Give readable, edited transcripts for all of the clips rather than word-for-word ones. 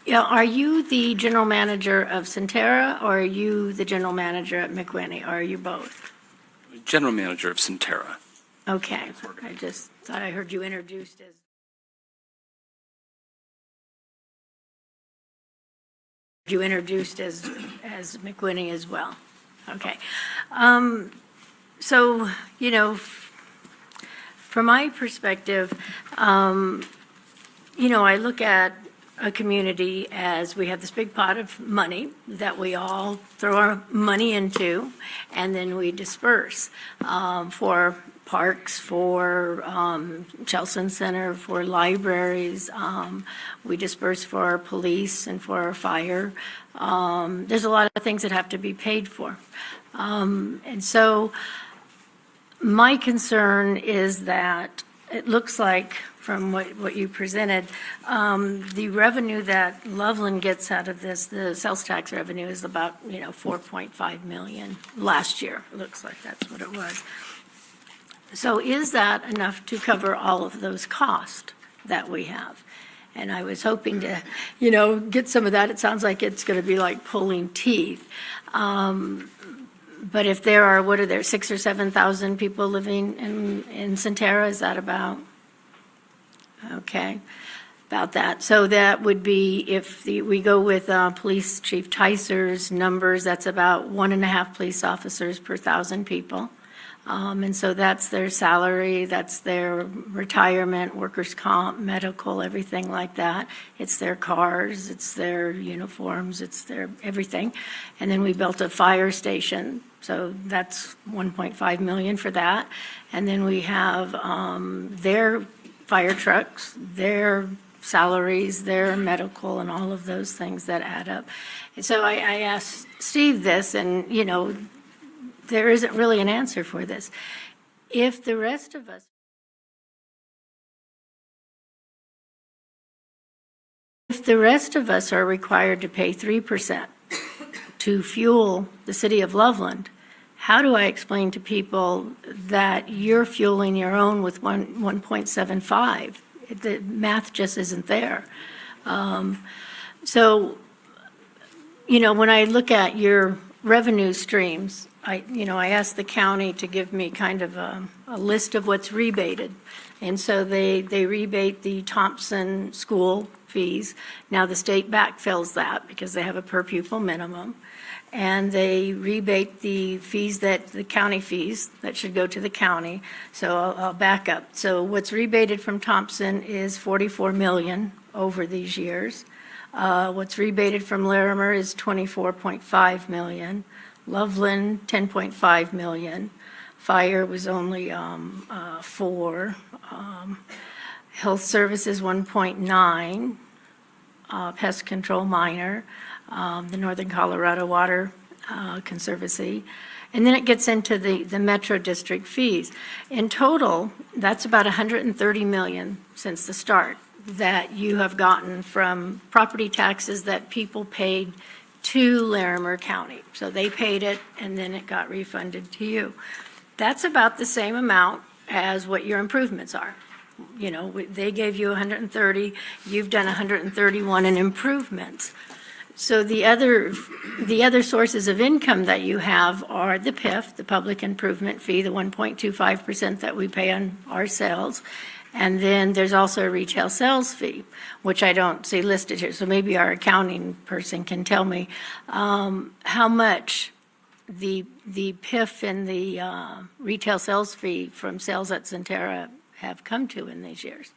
Yeah, are you the general manager of Centerra, or are you the general manager at McWhinney, or are you both? General manager of Centerra. Okay, I just thought I heard you introduced as McWhinney as well. Okay. So, you know, from my perspective, you know, I look at a community as we have this big pot of money that we all throw our money into, and then we disperse for parks, for Chelson Center, for libraries. We disperse for our police and for our fire. There's a lot of things that have to be paid for. And so my concern is that it looks like, from what you presented, the revenue that Loveland gets out of this, the sales tax revenue, is about, you know, $4.5 million last year. It looks like that's what it was. So is that enough to cover all of those costs that we have? And I was hoping to, you know, get some of that. It sounds like it's going to be like pulling teeth. But if there are, what are there, 6,000 or 7,000 people living in Centerra, is that about? Okay, about that. So that would be, if we go with Police Chief Ticer's numbers, that's about 1.5 police officers per 1,000 people. And so that's their salary, that's their retirement, workers' comp, medical, everything like that. It's their cars, it's their uniforms, it's their everything. And then we built a fire station, so that's $1.5 million for that. And then we have their fire trucks, their salaries, their medical, and all of those things that add up. And so I asked Steve this, and, you know, there isn't really an answer for this. If the rest of us are required to pay 3% to fuel the city of Loveland, how do I explain to people that you're fueling your own with 1.75? The math just isn't there. So, you know, when I look at your revenue streams, I asked the county to give me kind of a list of what's rebated. And so they rebate the Thompson school fees. Now the state backfills that because they have a per pupil minimum. And they rebate the fees the county fees that should go to the county. So I'll back up. So what's rebated from Thompson is $44 million over these years. What's rebated from Larimer is $24.5 million. Loveland, $10.5 million. Fire was only $4. Health services, $1.9. Pest control, minor. The Northern Colorado Water Conservancy. And then it gets into the Metro District fees. In total, that's about $130 million since the start that you have gotten from property taxes that people paid to Larimer County. So they paid it, and then it got refunded to you. That's about the same amount as what your improvements are. You know, they gave you 130, you've done 131 in improvements. So the other sources of income that you have are the PIF, the public improvement fee, the 1.25% that we pay on our sales. And then there's also a retail sales fee, which I don't see listed here. So maybe our accounting person can tell me how much the PIF and the retail sales fee from sales at Centerra have come to in these years.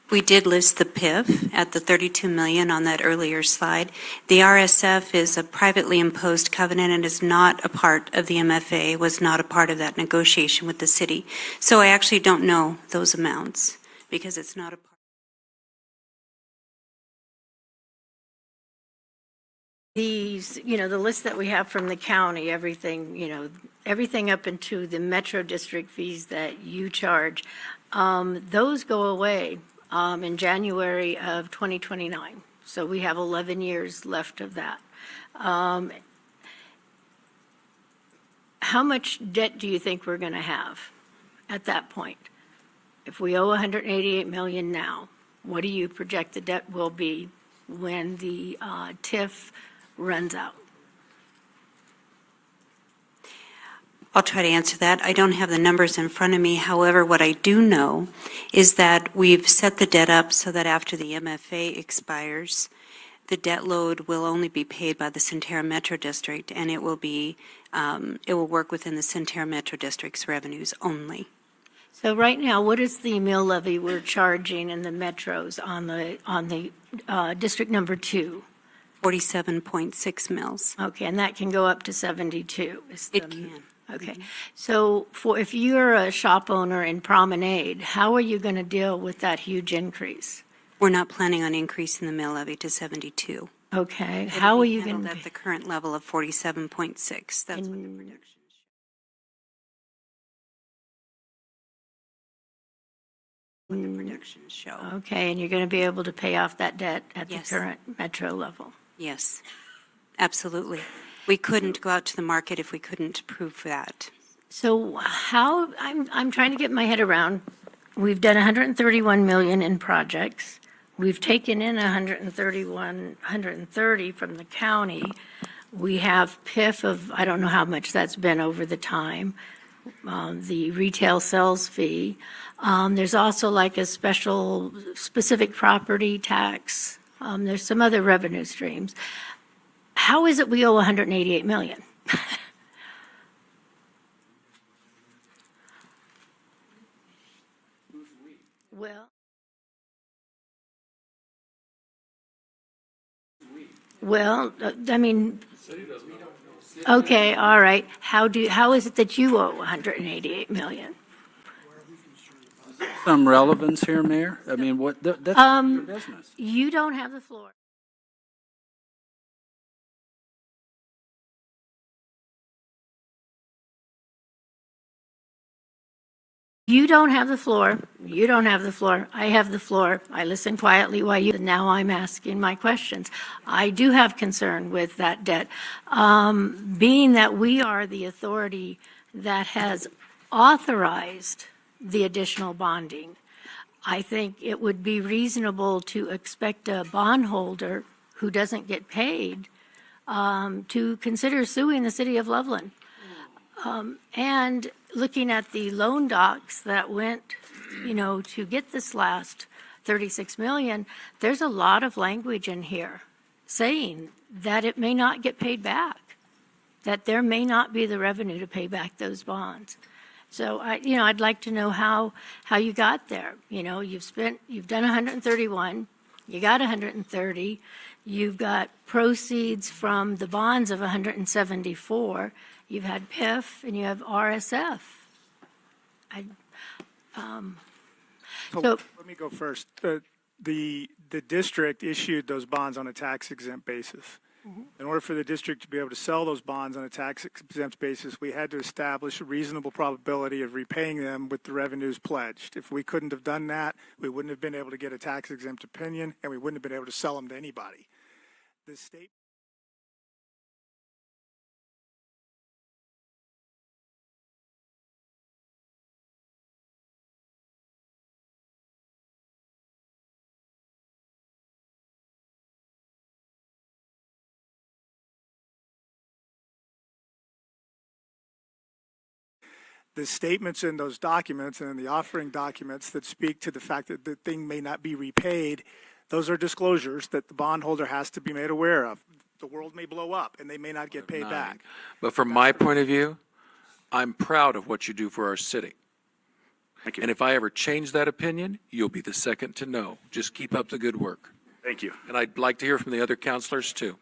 We did list the PIF at the $32 million on that earlier slide. The RSF is a privately imposed covenant and is not a part of the MFA, was not a part of that negotiation with the city. So I actually don't know those amounts because it's not a part. These, you know, the list that we have from the county, everything, you know, everything up into the Metro District fees that you charge, those go away in January of 2029. So we have 11 years left of that. How much debt do you think we're going to have at that point? If we owe $188 million now, what do you project the debt will be when the TIF runs out? I'll try to answer that. I don't have the numbers in front of me. However, what I do know is that we've set the debt up so that after the MFA expires, the debt load will only be paid by the Centerra Metro District, and it will work within the Centerra Metro District's revenues only. So right now, what is the mill levy we're charging in the metros on the District Number 2? 47.6 mils. Okay, and that can go up to 72? It can. Okay, so if you're a shop owner in Promenade, how are you going to deal with that huge increase? We're not planning on increasing the mill levy to 72. Okay, how are you going to? At the current level of 47.6. That's what the projections show. Okay, and you're going to be able to pay off that debt at the Yes. current metro level? Yes, absolutely. We couldn't go out to the market if we couldn't prove that. So I'm trying to get my head around, we've done 131 million in projects. We've taken in 130 from the county. We have PIF of, I don't know how much that's been over the time, the retail sales fee. There's also like a specific property tax. There's some other revenue streams. How is it we owe 188 million? Well, I mean, okay, all right. How is it that you owe 188 million? Some relevance here, Mayor? I mean, that's your business. You don't have the floor. You don't have the floor. You don't have the floor. I have the floor. I listen quietly while you, now I'm asking my questions. I do have concern with that debt. Being that we are the authority that has authorized the additional bonding, I think it would be reasonable to expect a bondholder who doesn't get paid to consider suing the city of Loveland. And looking at the loan docs that went, to get this last 36 million, there's a lot of language in here saying that it may not get paid back, that there may not be the revenue to pay back those bonds. So I'd like to know how you got there. You've done 131, you got 130, you've got proceeds from the bonds of 174. You've had PIF and you have RSF. So let me go first. The district issued those bonds on a tax-exempt basis. In order for the district to be able to sell those bonds on a tax-exempt basis, we had to establish a reasonable probability of repaying them with the revenues pledged. If we couldn't have done that, we wouldn't have been able to get a tax-exempt opinion, and we wouldn't have been able to sell them to anybody. The state the statements in those documents and in the offering documents that speak to the fact that the thing may not be repaid, those are disclosures that the bondholder has to be made aware of. The world may blow up and they may not get paid back. But from my point of view, I'm proud of what you do for our city. Thank you. And if I ever change that opinion, you'll be the second to know. Just keep up the good work. Thank you. And I'd like to hear from the other counselors too.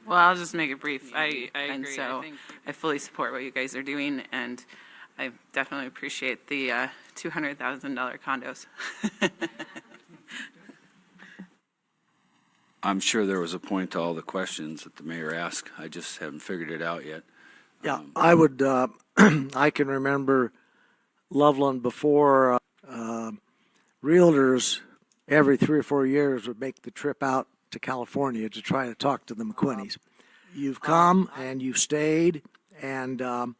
Well, I'll just make it brief. I agree. And so I fully support what you guys are doing, and I definitely appreciate the $200,000 condos. I'm sure there was a point to all the questions that the mayor asked. I just haven't figured it out yet. Yeah, I would, I can remember Loveland before realtors every 3 or 4 years would make the trip out to California to try to talk to the McWhinney's. You've come and you've stayed, and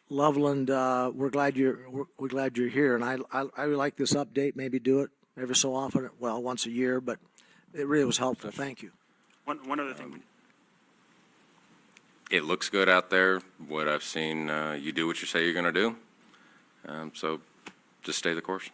Loveland, we're glad you're here. And I would like this update. Maybe do it every so often. Well, once a year, but It really was helpful. Thank you. One other thing. It looks good out there. What I've seen, you do what you say you're going to do. So just stay the course.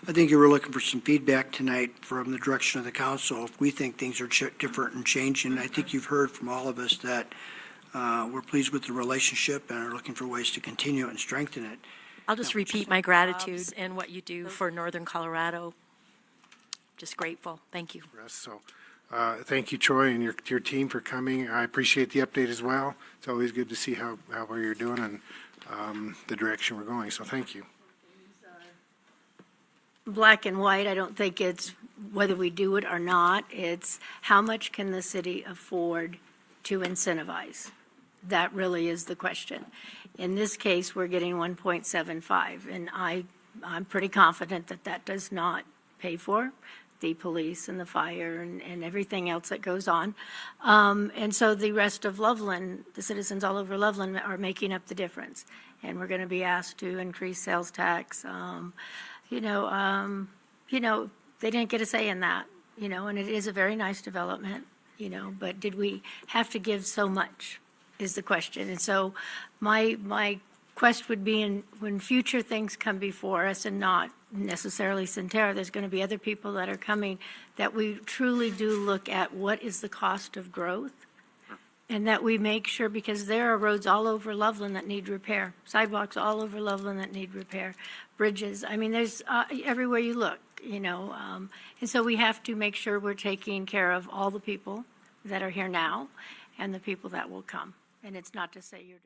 I think you were looking for some feedback tonight from the direction of the council. If we think things are different and changing, I think you've heard from all of us that we're pleased with the relationship and are looking for ways to continue it and strengthen it. I'll just repeat my gratitude and what you do for Northern Colorado. Just grateful. Thank you. So, thank you, Troy, and your team for coming. I appreciate the update as well. It's always good to see how well you're doing and the direction we're going. So, thank you. Black and white, I don't think it's whether we do it or not. It's how much can the city afford to incentivize? That really is the question. In this case, we're getting 1.75, and I'm pretty confident that that does not pay for the police and the fire and everything else that goes on. And so the rest of Loveland, the citizens all over Loveland are making up the difference. And we're going to be asked to increase sales tax. They didn't get a say in that, and it is a very nice development, but did we have to give so much is the question. And so my quest would be when future things come before us and not necessarily Centerra, there's going to be other people that are coming, that we truly do look at what is the cost of growth. And that we make sure, because there are roads all over Loveland that need repair, sidewalks all over Loveland that need repair, bridges. I mean, there's everywhere you look, and so we have to make sure we're taking care of all the people that are here now and the people that will come. And it's not to say you're